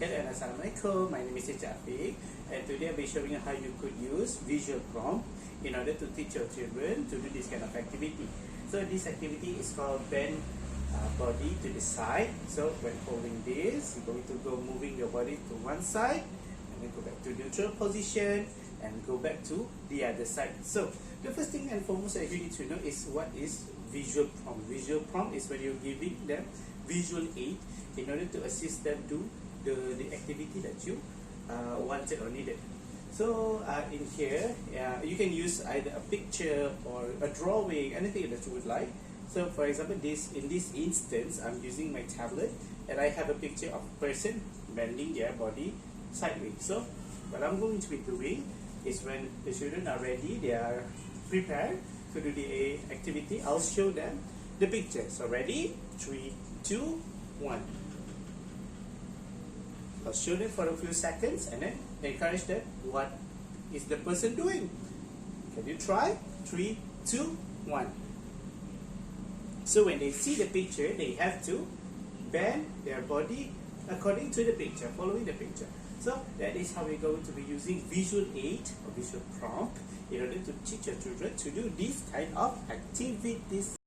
Hello and Assalamualaikum. My name is Jafiq, and today I'll be showing you how you could use visual prompt in order to teach your children to do this kind of activity. So this activity is called bend body to the side. So when holding this, you're going to go moving your body to one side and then go back to neutral position and go back to the other side. So the first thing and foremost that you need to know is what is visual prompt. Visual prompt is when you're giving them visual aid in order to assist them do the activity that you wanted or needed. So in here, you can use either a picture or a drawing, anything that you would like. So for example, in this instance, I'm using my tablet and I have a picture of a person bending their body sideways. So what I'm going to be doing is when the children are ready, they are prepared to do the activity, I'll show them the picture. So ready? 3, 2, 1. I'll show them for a few seconds and then encourage them what is the person doing. Can you try? 3, 2, 1. So when they see the picture, they have to bend their body according to the picture, following the picture. So that is how we're going to be using visual aid or visual prompt in order to teach your children to do this kind of activities.